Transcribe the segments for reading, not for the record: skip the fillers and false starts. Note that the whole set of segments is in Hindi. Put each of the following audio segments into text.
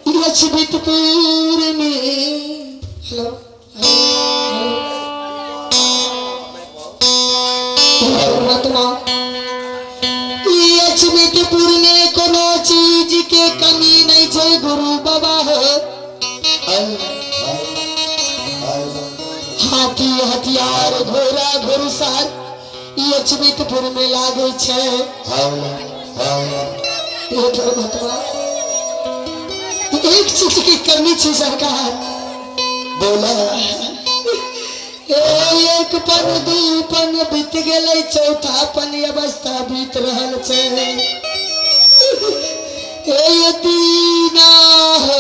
लक्ष्मीपुर में हेलो लक्ष्मीपुर में कोनो चीज के कमी नहीं है गुरु बाबा हो हाथी हथियार घोड़ा घुड़सवार लक्ष्मीपुर में लागे छे एक चीज की कमी छे सरकार बोला एक पन दू पन बीत गए चौथा पन अवस्था बीत रहल छे दीना हो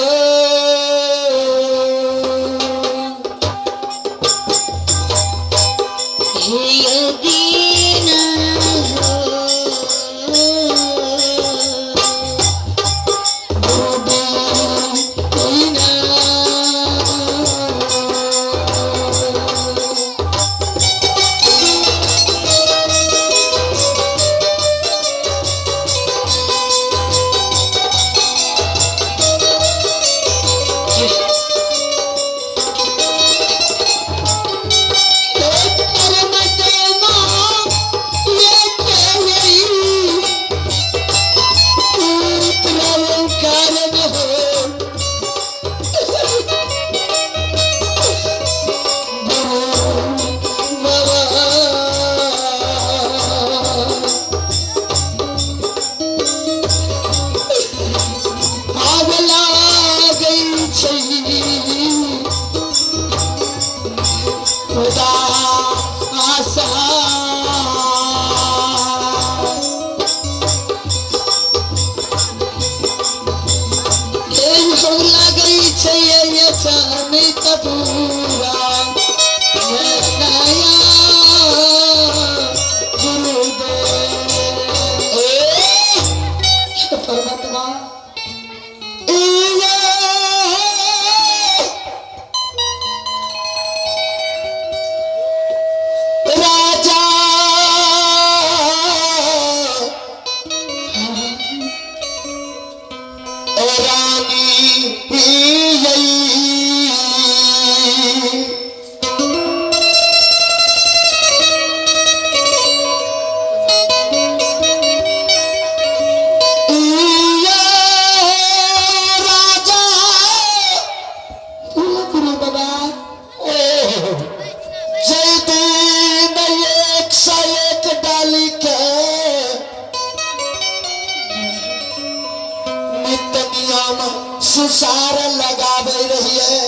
सुसार लगावे रहिए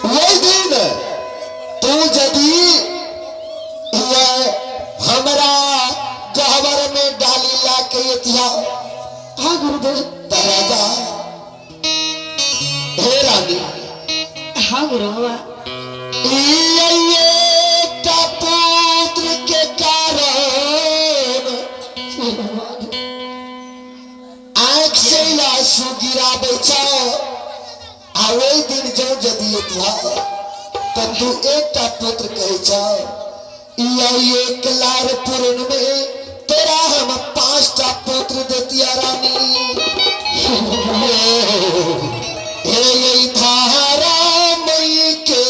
वही दिन तू यदि हमरा गहवर में डाली ला के इतिहास हाँ गुरुदेव राजा हे रानी हाँ गुरु पुत्र के कारण आंसू गिराबे दिन जो यदि तो तू एक पुत्र कहे एक लार पूर्ण में तेरा हम 5 पुत्र देतिया रानी यही धारा मई के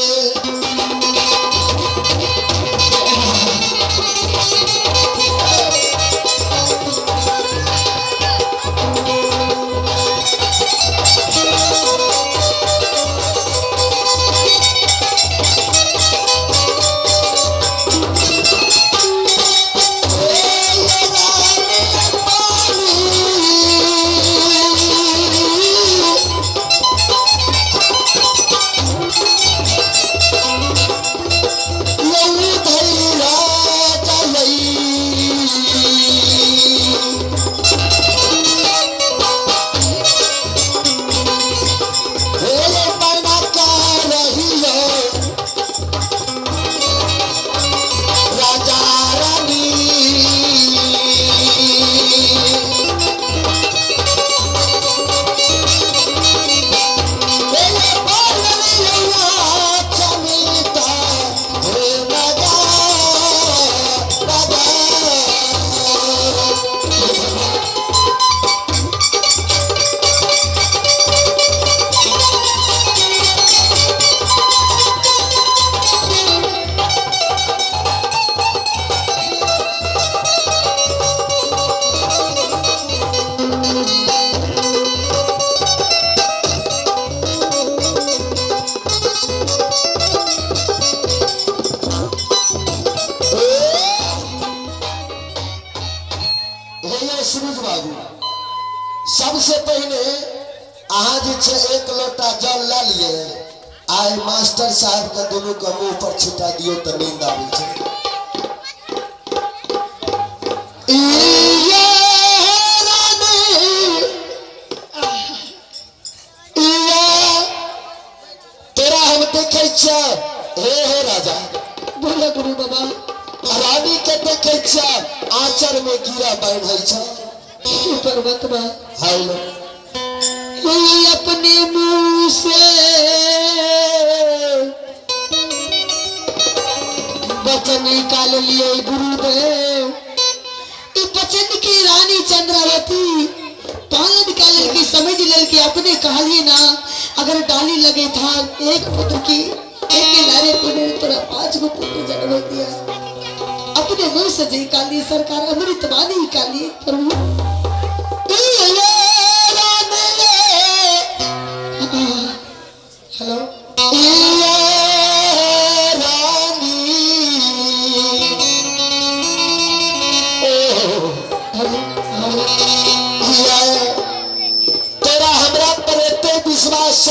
हे सूरज बाबू, सबसे पहले अहाँ जे छे एक लोटा जल ला लिए, आए मास्टर साहब के दोनों के मुंह पर छिटा दियो तो नींद आवे छे। तोरा हम देखे छे, हे राजा। बोले गुरु बाबा। रानी के देखे छे आंचर में कीड़ा बांधल छे। परमात्मा हाय ये अपने मुंह से वचन निकाल लिए गुरुदेव। वचन की रानी चंद्रावती पालन काल की समझ ले कि अपने कहलिए ना, अगर डाली लगे था एक पुत्र की, एक लारे पुत्र तोरा 5 गो पुत्र जन्म दिया। अपने मुंह से जी काली सरकार अमृत वाणी काली प्रभु। हेलो तोरा हमरा पर एते विश्वास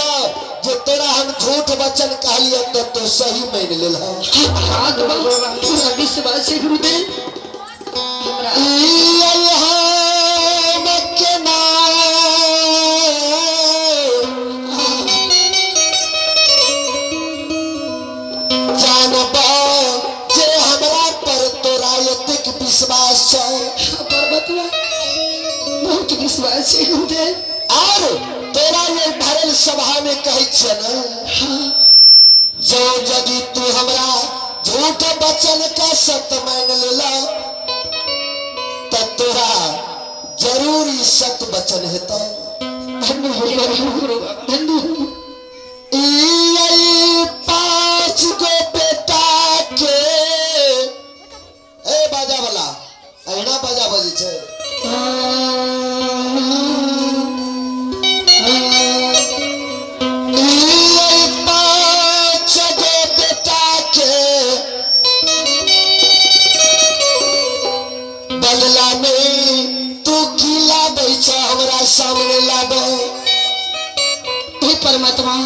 जो तोरा हम झूठ वचन कहलिए तो सही मान लेल। हाँ पूरा विश्वास है गुरुदेव। विश्वास बहुत विश्वास है गुरुदेव। और तोरा ये भरल सभा में कहे छे ना, जो यदि तू हमरा झूठ वचन का सत्य मान लेला तो तोरा जरूर ही सत्य वचन हेता। धन्य 5 गो बेटा के ए बाजा वाला अहिना बाजा बजे छे। 5 गो बेटा के बदला में तू की लाबै छ हमरा सामने लाबो। हे परमात्मा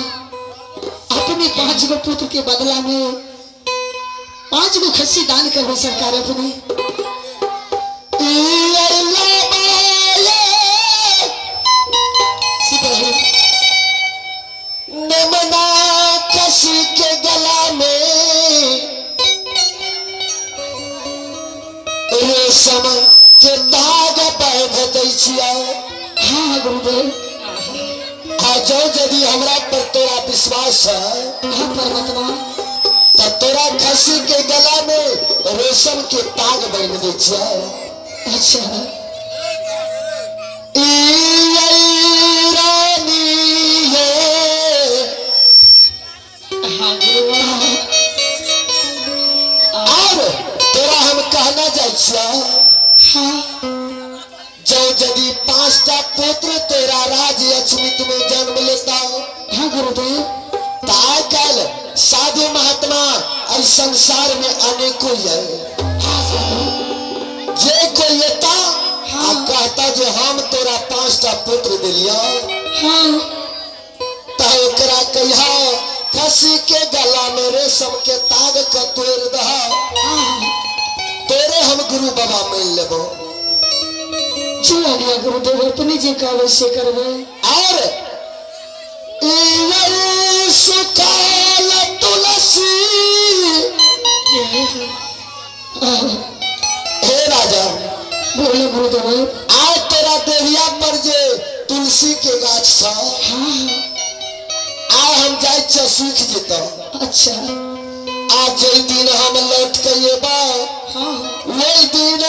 अपने 5 गो पुत्र के बदला में 5 गो खस्सी दान करो सरकार अपने। नमना खस्सी के गला में रेशम के धाग बांध दै छिया। हाँ गुरुदेव। जो यदि हमरा पर तोरा विश्वास है, हाँ परमात्मा, तो तोरा खस्सी के गला में रेशम के ताग बांध दै छिया। अच्छा रानी है। हाँ गुरु। और तोरा हम कहना जाय छिया, हाँ जो यदि 5टा पुत्र तेरा राज अचमित में जन्म लेता। हाँ गुरुदेव। कल साधु महात्मा और संसार में अनेकों है, जे कोई लेता हाँ। कहता जो हम तोरा 5टा पुत्र दिलिया, हाँ तो कहिया खस्सी के गला में रेशम के ताग का तोड़ दहा। हाँ तेरे हम गुरु बाबा मान लेबो। चला गया गुरुदेव अपने जे का वैसे करबे। और सुकाल तुलसी हे राजा। बोले गुरुदेव। आज तेरा देहिया पर जे तुलसी के गाछ था, हाँ आज हम जाय छ सूख जेता। अच्छा आज जे दिन हम लौट के एबा, हाँ वही दिन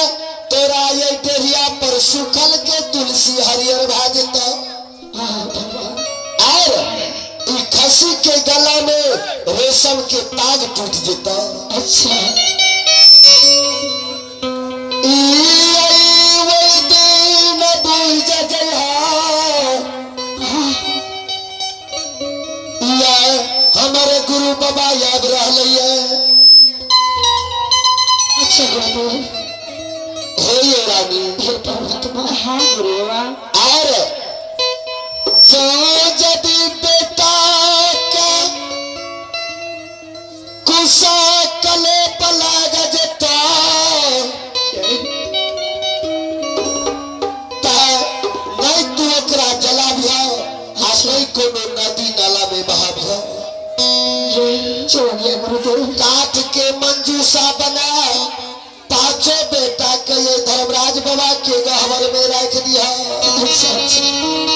तोरा ये देहिया पर सूखल के तुलसी हरियर भा जेता। हाँ भगवान। और ई खस्सी के गला में रेशम के ताग टूट जेता। अच्छा हमारे गुरु बाबा याद रहा। अच्छा गुरुदेव। हे रानी, हे प्रभु। महात्मा। हाँ गुरुवा। और जो यदि बेटा का कुशा कले पलाग जता नहीं तू ओकरा जला दिया आ नहीं कोनो नदी नाला में बहा दिया। चलो गया गुरुदेव। काट के मंजूसा बना पांचों बेटा के ये धर्मराज बाबा के गहवर में रख दिया। अच्छा अच्छा